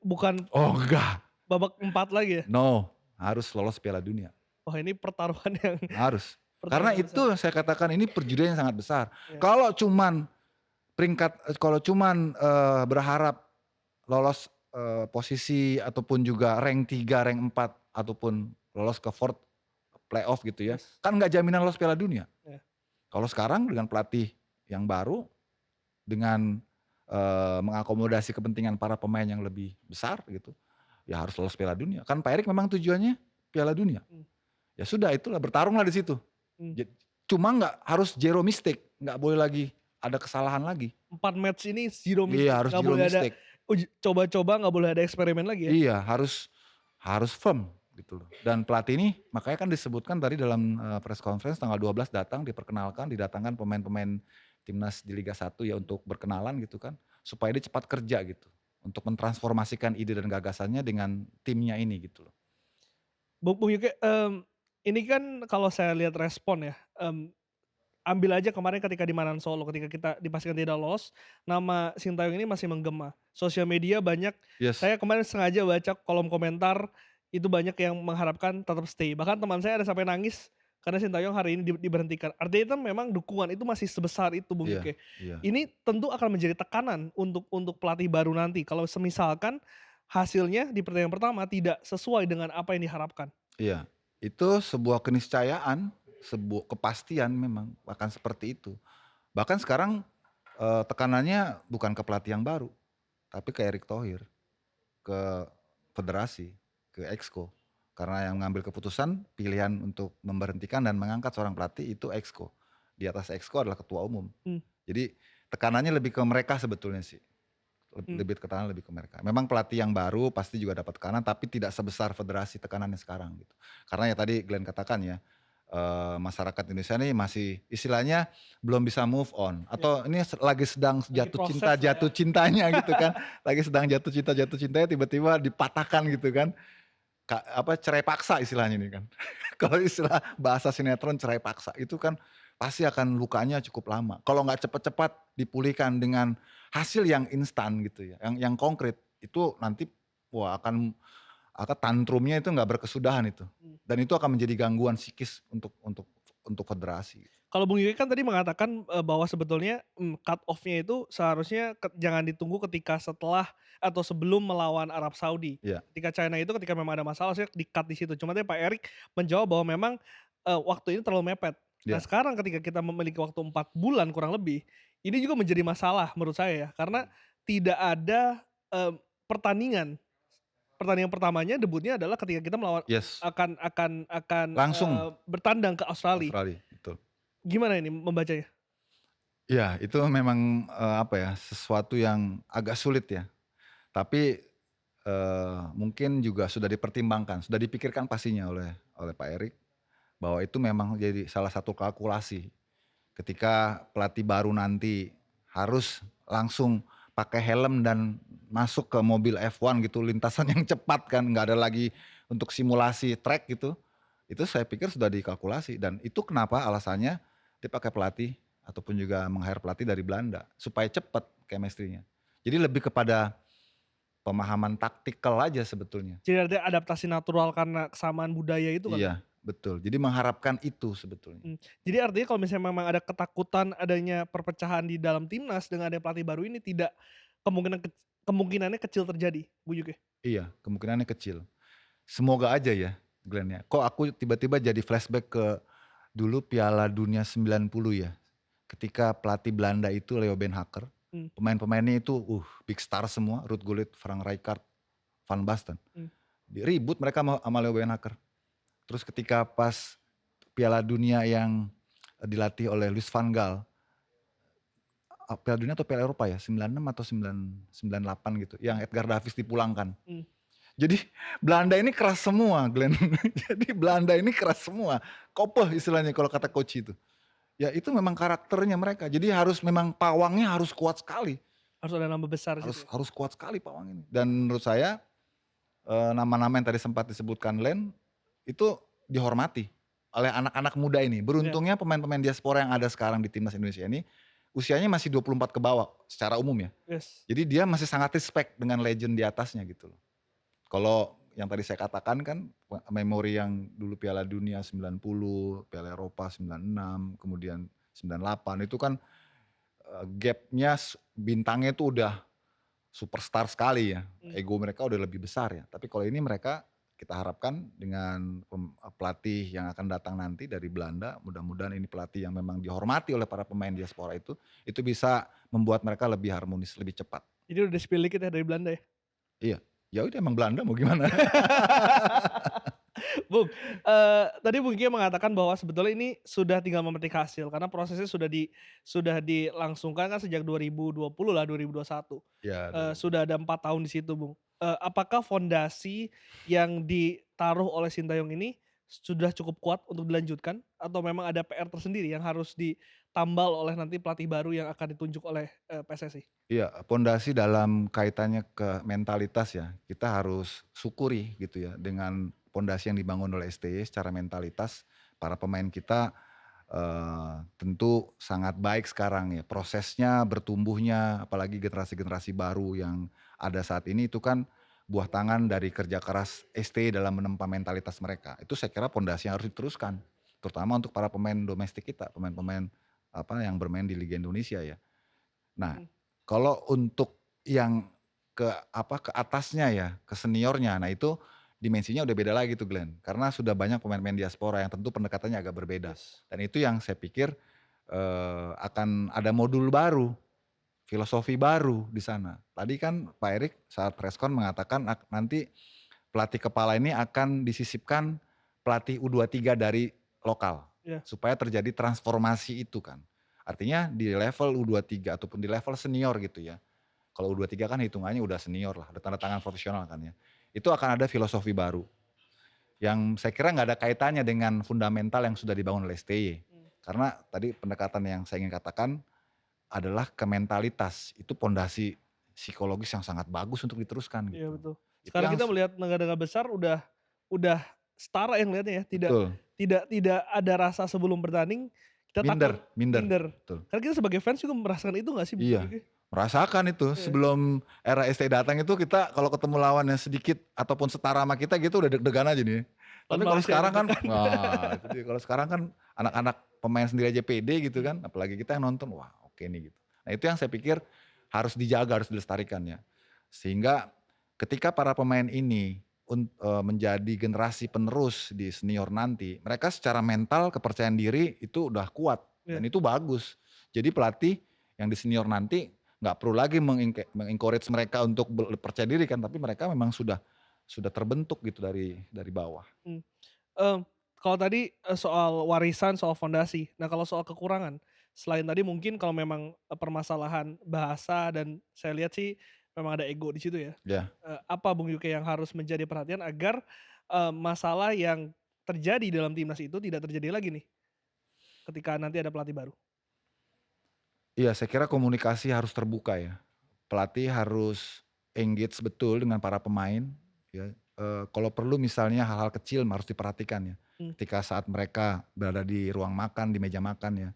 bukan Oh enggak, babak 4 lagi ya? no, harus lolos Piala Dunia, Wah, ini pertaruhan yang harus. Karena pertaruhan yang itu besar. yang saya katakan ini perjudian yang sangat besar. Iya, Kalau cuman berharap lolos, posisi ataupun juga rank 3, rank 4 ataupun lolos ke fourth playoff gitu ya, yes, kan nggak jaminan lolos Piala Dunia. iya. Kalau sekarang dengan pelatih yang baru, dengan, mengakomodasi kepentingan para pemain yang lebih besar gitu, ya harus lolos Piala Dunia. Kan Pak Erik memang tujuannya Piala Dunia. Mmm, Ya sudah itulah bertarunglah di situ. mmm. Cuma nggak harus zero mistake, nggak boleh lagi ada kesalahan lagi. 4 match ini zero Iya mistake, harus nggak zero boleh ada mistake. coba-coba, nggak boleh ada eksperimen lagi ya? Iya harus firm gitu loh. Dan pelatih ini makanya kan disebutkan tadi dalam, press conference tanggal 12 datang diperkenalkan, didatangkan pemain-pemain timnas di Liga 1 ya untuk berkenalan gitu kan, supaya dia cepat kerja gitu, untuk mentransformasikan ide dan gagasannya dengan timnya ini gitu loh. Bung Yuki, ini kan kalau saya lihat respon ya, ambil aja kemarin ketika di Manan Solo, ketika kita dipastikan tidak lolos, nama Sintayong ini masih menggema. Sosial media banyak, Yes, saya kemarin sengaja baca kolom komentar, itu banyak yang mengharapkan tetap stay. Bahkan teman saya ada sampai nangis karena Sintayong hari ini diberhentikan. Artinya itu memang dukungan itu masih sebesar itu, Bung iya Yuki. iya Ini tentu akan menjadi tekanan untuk pelatih baru nanti kalau semisalkan hasilnya di pertandingan pertama tidak sesuai dengan apa yang diharapkan. iya. Itu sebuah keniscayaan, sebuah kepastian memang akan seperti itu. Bahkan sekarang, tekanannya bukan ke pelatih yang baru, tapi ke Erick Thohir. Ke federasi, ke Exco. Karena yang mengambil keputusan pilihan untuk memberhentikan dan mengangkat seorang pelatih itu Exco. Di atas Exco adalah ketua umum. Mmm, Jadi tekanannya lebih ke mereka sebetulnya sih. Mmm, lebih tekanan lebih ke mereka. Memang pelatih yang baru pasti juga dapat tekanan, tapi tidak sebesar federasi tekanannya sekarang gitu. Karena ya tadi Glenn katakan ya, masyarakat Indonesia nih masih istilahnya belum bisa move on iya, atau ini lagi sedang lagi proses lah ya. jatuh cintanya gitu kan, lagi sedang jatuh cintanya tiba-tiba dipatahkan gitu kan, cerai paksa istilahnya ini kan. Kalau istilah bahasa sinetron cerai paksa itu kan pasti akan lukanya cukup lama. Kalau nggak cepat-cepat dipulihkan dengan hasil yang instan gitu ya, yang konkret, itu nanti wah akan tantrumnya itu nggak berkesudahan itu. Mmm. Dan itu akan menjadi gangguan psikis untuk federasi. Kalau Bung Yuki kan tadi mengatakan, bahwa sebetulnya, cut off-nya itu seharusnya jangan ditunggu ketika setelah atau sebelum melawan Arab Saudi. Iya, Ketika China itu ketika memang ada masalah harusnya di-cut di situ. Cuma tadi Pak Erik menjawab bahwa memang, waktu ini terlalu mepet. Nah iya, sekarang ketika kita memiliki waktu 4 bulan kurang lebih, ini juga menjadi masalah menurut saya ya, karena tidak ada, pertandingan. Pertandingan pertamanya debutnya adalah ketika kita melawan yes, langsung bertandang ke Australia. Australia, betul. Gimana ini membacanya? Iya, itu memang, sesuatu yang agak sulit ya. Tapi, mungkin juga sudah dipertimbangkan, sudah dipikirkan pastinya oleh Pak Erik, bahwa itu memang jadi salah satu kalkulasi. Ketika pelatih baru nanti harus langsung pakai helm dan masuk ke mobil F1 gitu, lintasan yang cepat kan, nggak ada lagi untuk simulasi track gitu, itu saya pikir sudah dikalkulasi dan itu kenapa alasannya dia pakai pelatih ataupun juga meng-hire pelatih dari Belanda, supaya cepat chemistry-nya. Jadi lebih kepada pemahaman taktikal aja sebetulnya. Jadi ada adaptasi natural karena kesamaan budaya itu kali ya? Iya, betul. Jadi mengharapkan itu sebetulnya. Jadi artinya kalau misalnya memang ada ketakutan adanya perpecahan di dalam timnas dengan adanya pelatih baru ini tidak kemungkinan kemungkinannya kecil terjadi, Bu Yuki? Iya, kemungkinannya kecil. Semoga aja ya, Glenn ya. Kok aku tiba-tiba jadi flashback ke dulu Piala Dunia 90 ya. Ketika pelatih Belanda itu Leo Beenhakker, Mmm, pemain-pemainnya itu big star semua, Ruud Gullit, Frank Rijkaard, Van Basten. mmm. Ribut mereka sama Leo Beenhakker. Terus ketika pas Piala Dunia yang dilatih oleh Louis van Gaal, Piala Dunia atau Piala Eropa ya, 96 atau 98 gitu, yang Edgar Davids dipulangkan. Mmm. Jadi Belanda ini keras semua, Glenn. Jadi Belanda ini keras semua, kopeh istilahnya kalau kata coach itu. Ya itu memang karakternya mereka, jadi harus memang pawangnya harus kuat sekali, Harus ada nama besar di situ harus ya? harus kuat sekali pawang ini. Dan menurut saya, nama-nama yang tadi sempat disebutkan Len, itu dihormati oleh anak-anak muda ini. Iya, Beruntungnya pemain-pemain diaspora yang ada sekarang di timnas Indonesia ini, usianya masih 24 ke bawah secara umum ya. yes. Jadi dia masih sangat respect dengan legend di atasnya gitu loh. Kalau yang tadi saya katakan kan, memori yang dulu Piala Dunia 90, Piala Eropa 96, kemudian 98 itu kan, gap-nya bintangnya itu udah superstar sekali ya, Mmm. ego mereka udah lebih besar ya. Tapi kalau ini mereka kita harapkan dengan pelatih yang akan datang nanti dari Belanda, mudah-mudahan ini pelatih yang memang dihormati oleh para pemain diaspora itu bisa membuat mereka lebih harmonis, lebih cepat. Jadi udah spill dikit ya dari Belanda ya? Iya, ya udah emang Belanda mau gimana. Bung, tadi Bung Kia mengatakan bahwa sebetulnya ini sudah tinggal memetik hasil karena prosesnya sudah dilangsungkan kan sejak 2020 lah, 2021. Ya 2000. Sudah ada 4 tahun di situ, Bung. Apakah fondasi yang ditaruh oleh Sintayong ini sudah cukup kuat untuk dilanjutkan atau memang ada PR tersendiri yang harus ditambal oleh nanti pelatih baru yang akan ditunjuk oleh, PSSI? Iya, pondasi dalam kaitannya ke mentalitas ya, kita harus syukuri gitu ya dengan pondasi yang dibangun oleh STY secara mentalitas, para pemain kita, tentu sangat baik sekarang ya. Prosesnya, bertumbuhnya, apalagi generasi-generasi baru yang ada saat ini itu kan buah tangan dari kerja keras STY dalam menempa mentalitas mereka. Itu saya kira pondasi yang harus diteruskan, terutama untuk para pemain domestik kita, pemain-pemain yang bermain di Liga Indonesia ya. Nah, Mhm. kalau untuk yang ke atasnya ya, ke seniornya, nah itu dimensinya udah beda lagi tuh Glenn. Karena sudah banyak pemain-pemain diaspora yang tentu pendekatannya agak berbeda. Yes. Dan itu yang saya pikir, akan ada modul baru, filosofi baru di sana. Tadi kan Pak Erik saat preskon mengatakan nanti pelatih kepala ini akan disisipkan pelatih U23 dari lokal, Iya. supaya terjadi transformasi itu kan. Artinya di level U23 ataupun di level senior gitu ya, kalau U23 kan hitungannya udah senior lah, udah tanda tangan profesional kan ya. Itu akan ada filosofi baru, yang saya kira nggak ada kaitannya dengan fundamental yang sudah dibangun oleh STY. Mmm, Karena tadi pendekatan yang saya ingin katakan adalah ke mentalitas, itu pondasi psikologis yang sangat bagus untuk diteruskan iya gitu. betul. Itu Sekarang yang kita melihat negara-negara besar udah setara ya ngelihatnya ya, betul, tidak ada rasa sebelum bertanding, kita takut, minder minder, minder. betul. Karena kita sebagai fans juga merasakan itu nggak sih Bung Iya, Yuki? merasakan itu Iya, sebelum era STY datang itu kita kalau ketemu lawan yang sedikit ataupun setara sama kita gitu udah deg-degan aja nih. lawan Tapi kalau Malaysia sekarang kan, deg-degan. wah itu dia, kalau sekarang kan anak-anak pemain sendiri aja pede gitu Mmm, kan, apalagi kita yang nonton, wah oke nih gitu. Nah itu yang saya pikir harus dijaga, harus dilestarikan ya. Sehingga ketika para pemain ini menjadi generasi penerus di senior nanti, mereka secara mental kepercayaan diri itu udah kuat iya. dan itu bagus. Jadi pelatih yang di senior nanti nggak perlu lagi mengencourage mereka untuk percaya diri kan, tapi mereka memang sudah terbentuk gitu dari bawah. Mmm, mmm, kalau tadi, soal warisan, soal fondasi. Nah kalau soal kekurangan, selain tadi mungkin kalau memang, permasalahan bahasa dan saya lihat sih memang ada ego di situ ya. Ya, Apa Bung Yuke yang harus menjadi perhatian agar, masalah yang terjadi dalam timnas itu tidak terjadi lagi nih, ketika nanti ada pelatih baru? iya saya kira komunikasi harus terbuka ya. Pelatih harus engage betul dengan para pemain ya, kalau perlu misalnya hal-hal kecil harus diperhatikan ya, Mmm, ketika saat mereka berada di ruang makan, di meja makan ya.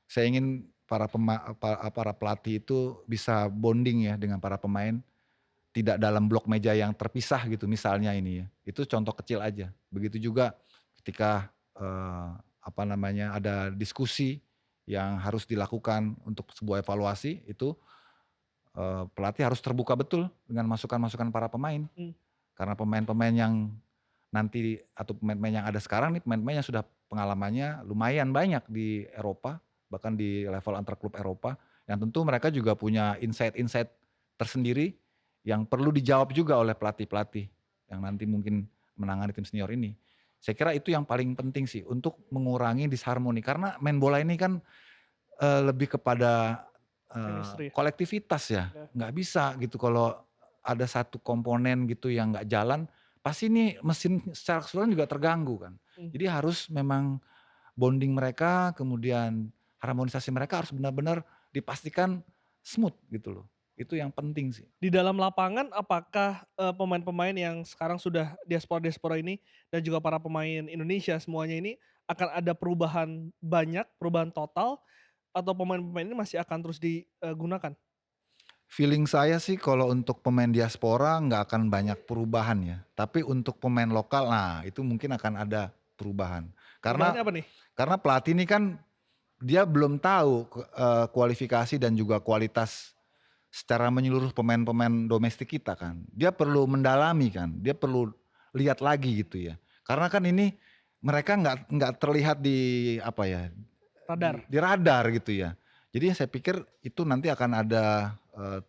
Saya ingin para pelatih itu bisa bonding ya dengan para pemain, tidak dalam blok meja yang terpisah gitu misalnya ini ya, itu contoh kecil aja. Begitu juga ketika, apa namanya, ada diskusi yang harus dilakukan untuk sebuah evaluasi itu, pelatih harus terbuka betul dengan masukan-masukan para pemain. mmm, Karena pemain-pemain yang nanti atau pemain-pemain yang ada sekarang nih, pemain-pemain yang sudah pengalamannya lumayan banyak di Eropa, bahkan di level antar klub Eropa, yang tentu mereka juga punya insight-insight tersendiri yang perlu dijawab juga oleh pelatih-pelatih yang nanti mungkin menangani tim senior ini. Saya kira itu yang paling penting sih untuk mengurangi disharmoni, karena main bola ini kan, lebih kepada, chemistry ya? kolektivitas ya, Ya. nggak bisa gitu kalau ada satu komponen gitu yang nggak jalan, pasti nih mesin secara keseluruhan juga terganggu kan. Mmm. Jadi harus memang bonding mereka, kemudian harmonisasi mereka harus benar-benar dipastikan smooth gitu loh. Itu yang penting sih. Di dalam lapangan apakah, pemain-pemain yang sekarang sudah diaspora-diaspora ini dan juga para pemain Indonesia semuanya ini akan ada perubahan banyak, perubahan total atau pemain-pemain ini masih akan terus digunakan? Feeling saya sih kalau untuk pemain diaspora nggak akan banyak perubahan ya, tapi untuk pemain lokal, nah itu mungkin akan ada perubahan. Karena Perubahannya apa nih? karena pelatih ini kan dia belum tahu kualifikasi dan juga kualitas secara menyeluruh pemain-pemain domestik kita kan. Dia perlu mendalami kan, dia perlu lihat lagi gitu ya. Karena kan ini mereka nggak terlihat di apa ya, Radar? di radar gitu ya. Jadi saya pikir itu nanti akan ada,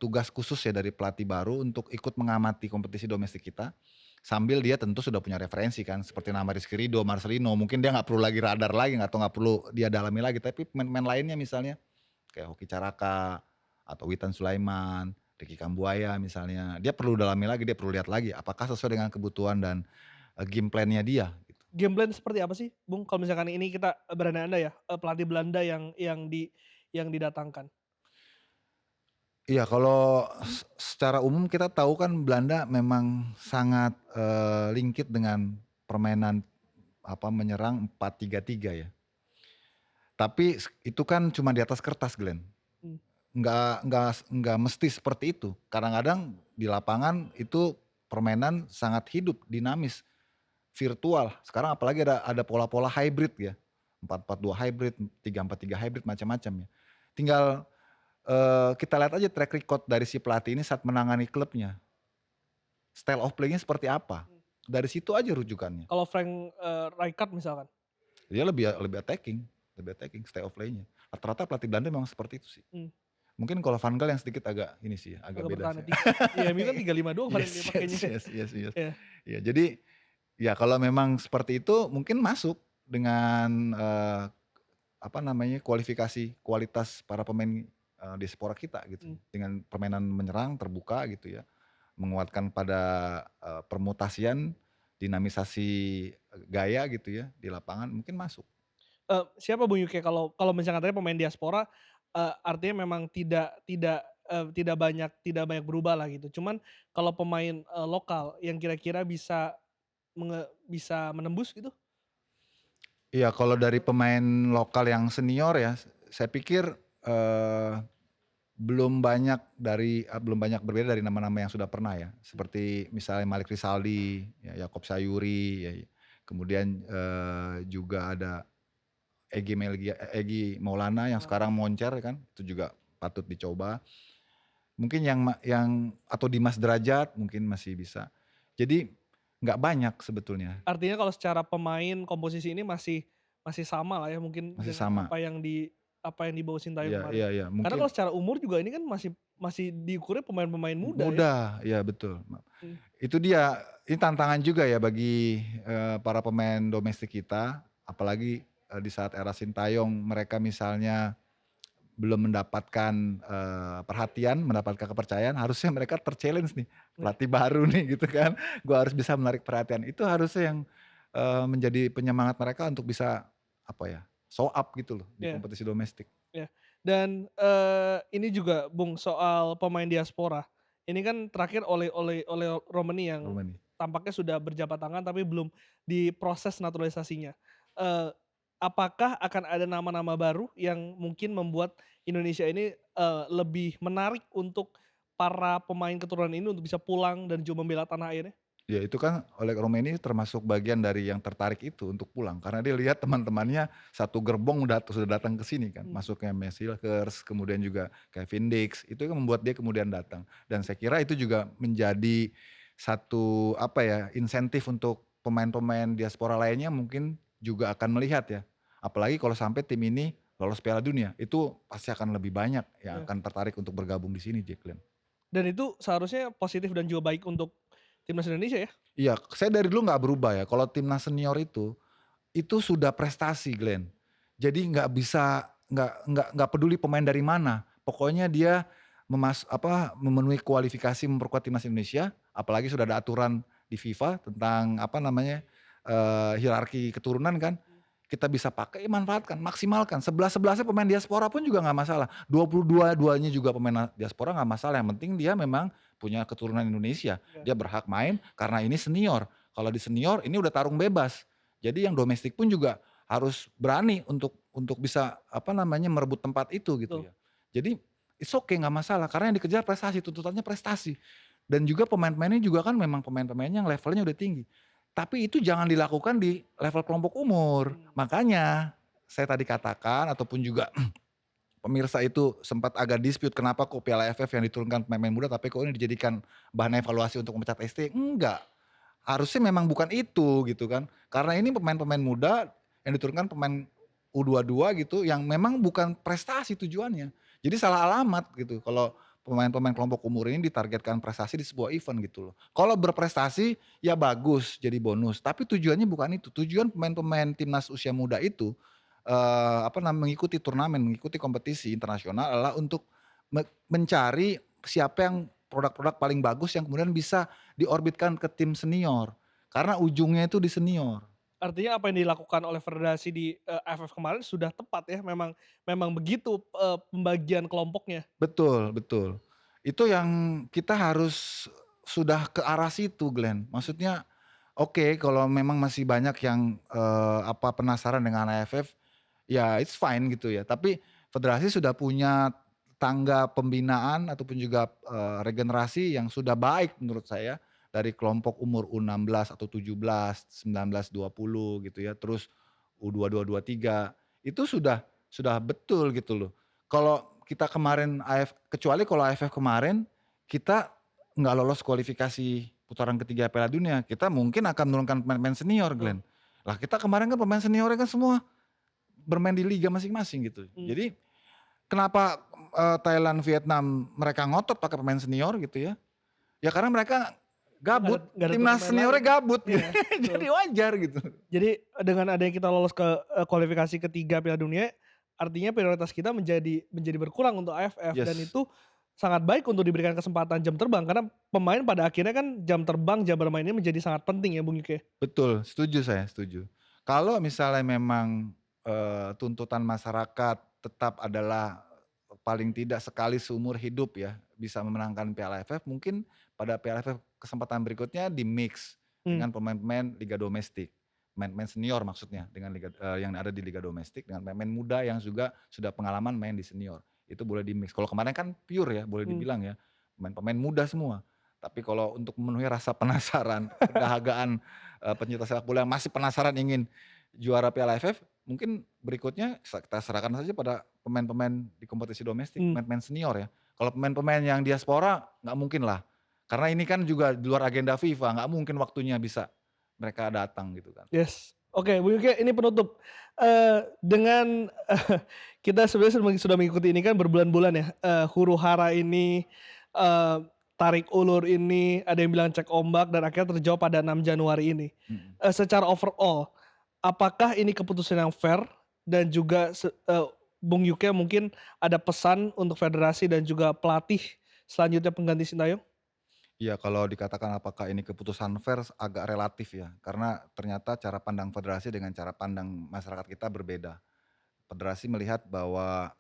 tugas khusus ya dari pelatih baru untuk ikut mengamati kompetisi domestik kita, sambil dia tentu sudah punya referensi kan seperti nama Rizky Ridho, Marcelino, mungkin dia nggak perlu lagi radar lagi atau nggak perlu dia dalami lagi, tapi pemain-pemain lainnya misalnya kayak Hoki Caraka atau Witan Sulaiman, Ricky Kambuaya misalnya, dia perlu dalami lagi, dia perlu lihat lagi apakah sesuai dengan kebutuhan dan, game plan-nya dia gitu. Game plan seperti apa sih, Bung, kalau misalkan ini kita berandai-andai ya, pelatih Belanda yang didatangkan? Iya, kalau secara umum kita tahu kan Belanda memang sangat, lingkit dengan permainan, apa, menyerang 4-3-3 ya. Tapi itu kan cuma di atas kertas, Glenn. Mmm, Nggak mesti seperti itu. Kadang-kadang di lapangan itu permainan sangat hidup, dinamis, virtual. Sekarang apalagi ada pola-pola hybrid ya, 4-4-2 hybrid, 3-4-3 hybrid, macam-macam ya. Tinggal, kita lihat aja track record dari si pelatih ini saat menangani klubnya. Style of play-nya seperti apa, mmm. dari situ aja rujukannya. Kalau Frank, Rijkaard misalkan? Dia lebih attacking style of play-nya. Rata-rata pelatih Belanda memang seperti itu sih. Mmm, Mungkin kalau Van Gaal yang sedikit agak ini sih, agak agak beda bertahan sih. ya, iya MU kan 3-5 doang kemarin dia Yes yes pakainya. yes yes yes. Iya. Iya jadi, ya kalau memang seperti itu mungkin masuk dengan, apa namanya, kualifikasi kualitas para pemain, diaspora kita gitu. Mmm. Dengan permainan menyerang terbuka gitu ya, menguatkan pada, permutasian, dinamisasi, gaya gitu ya di lapangan mungkin masuk. Siapa Bung Yuki kalau kalau misalkan tadi pemain diaspora, artinya memang tidak banyak berubah lah gitu. Cuman kalau pemain, lokal yang kira-kira bisa menembus gitu? Iya, kalau dari pemain lokal yang senior ya, saya pikir, eee, belum banyak berbeda dari nama-nama yang sudah pernah ya. Seperti misalnya Malik Rizaldi, ya Yakob Sayuri, ya kemudian, juga ada Egy Maulana yang Heeh. sekarang moncer kan, itu juga patut dicoba. Mungkin yang atau Dimas Derajat mungkin masih bisa. Jadi nggak banyak sebetulnya, Artinya kalau secara pemain komposisi ini masih sama lah ya mungkin masih dengan sama. apa yang dibawa Sintayong Iya kemarin. iya iya, Karena mungkin kalau secara umur juga ini kan masih masih diukurnya pemain-pemain muda ya? mudah, iya betul. Mmm. Itu dia, ini tantangan juga ya bagi, para pemain domestik kita, apalagi, di saat era Sintayong mereka misalnya belum mendapatkan, perhatian, mendapatkan kepercayaan, harusnya mereka ter-challenge nih, Iya pelatih baru nih gitu kan, gua harus bisa menarik perhatian. Itu harusnya yang, menjadi penyemangat mereka untuk bisa, apa ya, show up gitu loh di iya kompetisi domestik. iya. Dan, ini juga Bung soal pemain diaspora. Ini kan terakhir oleh Romani yang Rumani. tampaknya sudah berjabat tangan tapi belum diproses naturalisasinya. Eee, apakah akan ada nama-nama baru yang mungkin membuat Indonesia ini, lebih menarik untuk para pemain keturunan ini untuk bisa pulang dan juga membela tanah airnya? Ya itu kan Oleg Romeni termasuk bagian dari yang tertarik itu untuk pulang, karena dia lihat teman-temannya satu gerbong sudah datang ke sini kan, Mmm, masuknya Messi Lakers, kemudian juga Kevin Dix, itu yang membuat dia kemudian datang. Dan saya kira itu juga menjadi satu, apa ya, insentif untuk pemain-pemain diaspora lainnya mungkin juga akan melihat ya. Apalagi kalau sampai tim ini lolos Piala Dunia, itu pasti akan lebih banyak yang iya. akan tertarik untuk bergabung di sini, Jacqueline. Dan itu seharusnya positif dan juga baik untuk timnas Indonesia ya? Iya, saya dari dulu nggak berubah ya, kalau timnas senior itu sudah prestasi Glenn. Jadi nggak peduli pemain dari mana, pokoknya dia memenuhi kualifikasi memperkuat timnas Indonesia, apalagi sudah ada aturan di FIFA tentang apa namanya, hierarki keturunan kan, kita bisa pakai, manfaatkan, maksimalkan. 11-11-nya pemain diaspora pun juga nggak masalah, 22-duanya juga pemain diaspora nggak masalah, yang penting dia memang punya keturunan Indonesia, Iya. dia berhak main karena ini senior. Kalau di senior ini udah tarung bebas. Jadi yang domestik pun juga harus berani untuk bisa, apa namanya, merebut tempat itu gitu Betul. ya. Jadi it's okay nggak masalah karena yang dikejar prestasi, tuntutannya prestasi. Dan juga pemain-pemainnya juga kan memang pemain-pemain yang levelnya udah tinggi. Tapi itu jangan dilakukan di level kelompok umur. Mmm. Makanya saya tadi katakan ataupun juga pemirsa itu sempat agak dispute kenapa kok Piala AFF yang diturunkan pemain-pemain muda tapi kok ini dijadikan bahan evaluasi untuk memecat ST, enggak. Harusnya memang bukan itu gitu kan. Karena ini pemain-pemain muda yang diturunkan pemain U22 gitu yang memang bukan prestasi tujuannya. Jadi salah alamat gitu kalau pemain-pemain kelompok umur ini ditargetkan prestasi di sebuah event gitu loh. Kalau berprestasi ya bagus jadi bonus, tapi tujuannya bukan itu. Tujuan pemain-pemain timnas usia muda itu, mengikuti turnamen, mengikuti kompetisi internasional adalah untuk mencari siapa yang produk-produk paling bagus yang kemudian bisa diorbitkan ke tim senior, karena ujungnya itu di senior. Artinya apa yang dilakukan oleh federasi di, AFF kemarin sudah tepat ya, memang memang begitu, pembagian kelompoknya. Betul betul. Itu yang kita harus sudah ke arah situ Glenn. Maksudnya, oke kalau memang masih banyak yang, penasaran dengan AFF, ya it's fine gitu ya. Tapi federasi sudah punya tangga pembinaan ataupun juga, regenerasi yang sudah baik menurut saya, dari kelompok umur U16 atau 17, 19, 20 gitu ya, terus U22, 23, itu sudah betul gitu loh. Kalau kita kemarin kecuali kalau AFF kemarin, kita nggak lolos kualifikasi putaran ketiga Piala Dunia, kita mungkin akan menurunkan pemain-pemain senior Betul. Glenn. Lah kita kemarin kan pemain seniornya kan semua bermain di liga masing-masing gitu. Mmm. Jadi kenapa, Thailand, Vietnam mereka ngotot pakai pemain senior gitu ya, ya karena mereka gabut, Nggak ada timnas pemain lain. seniornya gabut gitu. Iya, betul. Jadi wajar gitu. Jadi dengan adanya kita lolos ke, kualifikasi ketiga Piala Dunia, artinya prioritas kita menjadi berkurang untuk AFF dan Yes, itu sangat baik untuk diberikan kesempatan jam terbang karena pemain pada akhirnya kan jam terbang, jam bermain ini menjadi sangat penting ya Bung Yuke. betul, setuju saya, setuju. Kalau misalnya memang, tuntutan masyarakat tetap adalah paling tidak sekali seumur hidup ya, bisa memenangkan Piala AFF, mungkin pada Piala AFF kesempatan berikutnya di-mix Mmm, dengan pemain-pemain liga domestik. Pemain-pemain senior maksudnya, dengan yang ada di liga domestik dengan pemain-pemain muda yang juga sudah pengalaman main di senior. Itu boleh di-mix. Kalau kemarin kan pure ya, boleh mmm. dibilang ya, pemain-pemain muda semua. Tapi kalau untuk memenuhi rasa penasaran, kedahagaan, pencinta sepak bola yang masih penasaran ingin juara Piala AFF, mungkin berikutnya kita serahkan saja pada pemain-pemain di kompetisi domestik, Mmm, pemain-pemain senior ya. Kalau pemain-pemain yang diaspora nggak mungkin lah, karena ini kan juga di luar agenda FIFA, nggak mungkin waktunya bisa mereka datang gitu kan. yes. Oke Bung Yuke ini penutup, dengan, kita sebenarnya sudah mengikuti ini kan berbulan-bulan ya, huru-hara ini, eee, tarik ulur ini, ada yang bilang cek ombak dan akhirnya terjawab pada 6 Januari ini. Mhm. Secara overall, apakah ini keputusan yang fair dan juga Bung Yuke mungkin ada pesan untuk federasi dan juga pelatih selanjutnya pengganti Sintayong? Iya, kalau dikatakan apakah ini keputusan fair agak relatif ya, karena ternyata cara pandang federasi dengan cara pandang masyarakat kita berbeda. Federasi melihat bahwa,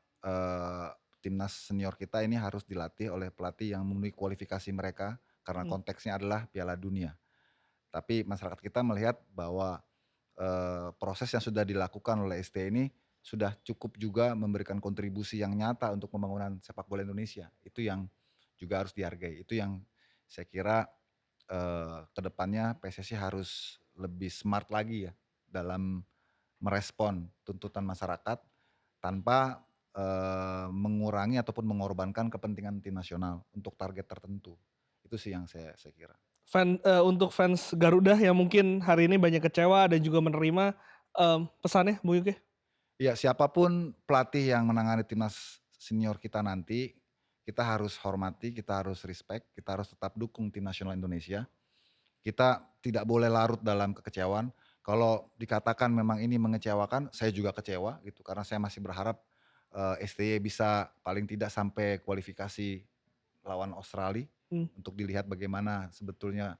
timnas senior kita ini harus dilatih oleh pelatih yang memenuhi kualifikasi mereka, karena Mmm, konteksnya adalah Piala Dunia. Tapi masyarakat kita melihat bahwa, proses yang sudah dilakukan oleh ST ini sudah cukup juga memberikan kontribusi yang nyata untuk pembangunan sepak bola Indonesia. Itu yang juga harus dihargai. Itu yang saya kira, ke depannya PSSI harus lebih smart lagi ya dalam merespon tuntutan masyarakat tanpa, mengurangi ataupun mengorbankan kepentingan tim nasional untuk target tertentu. Itu sih yang saya kira. untuk fans Garuda yang mungkin hari ini banyak kecewa dan juga menerima, pesannya Bung Yuke? Ya, siapapun pelatih yang menangani timnas senior kita nanti, kita harus hormati, kita harus respect, kita harus tetap dukung tim nasional Indonesia. Kita tidak boleh larut dalam kekecewaan. Kalau dikatakan memang ini mengecewakan, saya juga kecewa gitu karena saya masih berharap, STY bisa paling tidak sampai kualifikasi lawan Australia Mmm, untuk dilihat bagaimana sebetulnya,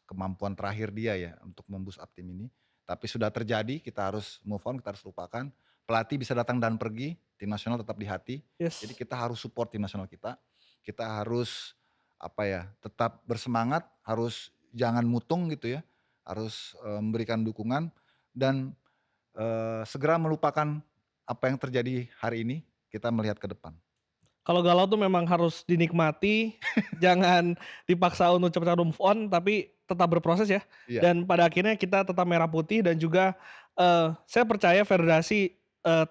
kemampuan terakhir dia ya untuk memboost up tim ini. Tapi sudah terjadi, kita harus move on, kita harus lupakan. Pelatih bisa datang dan pergi, tim nasional tetap di hati. Jadi yes. kita harus support tim nasional kita. Kita harus, tetap bersemangat, harus jangan mutung gitu ya, harus, memberikan dukungan dan, segera melupakan apa yang terjadi hari ini, kita melihat ke depan. Kalau galau tuh memang harus dinikmati, jangan dipaksa untuk cepat-cepat move on, tapi tetap berproses ya. Iya, Dan pada akhirnya kita tetap merah putih dan juga, saya percaya federasi,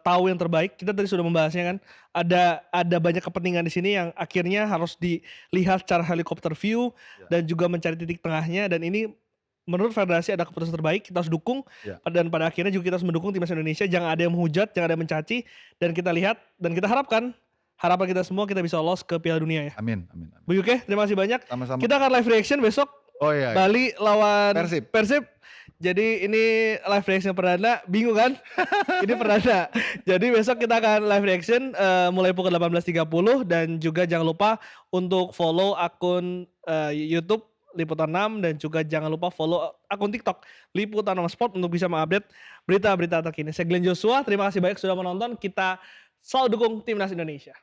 tahu yang terbaik. Kita tadi sudah membahasnya kan, ada banyak kepentingan di sini yang akhirnya harus dilihat secara helikopter view iya, dan juga mencari titik tengahnya dan ini menurut federasi ada keputusan terbaik, kita harus dukung iya. dan pada akhirnya juga kita harus mendukung timnas Indonesia, jangan ada yang menghujat, jangan ada yang mencaci dan kita lihat dan kita harapkan harapan kita semua kita bisa lolos ke Piala Dunia ya. Amin, amin, amin. Bung Yuke, terima kasih banyak. Sama-sama. Kita akan live reaction besok Oh, iya, iya. Bali lawan Persib. Persib. Jadi ini live reaction perdana, bingung kan? Ini perdana. Jadi besok kita akan live reaction mulai pukul 18.30 dan juga jangan lupa untuk follow akun YouTube Liputan 6 dan juga jangan lupa follow akun TikTok Liputan 6 Sport untuk bisa mengupdate berita-berita terkini. Saya Glenn Joshua, terima kasih banyak sudah menonton. Kita selalu dukung timnas Indonesia.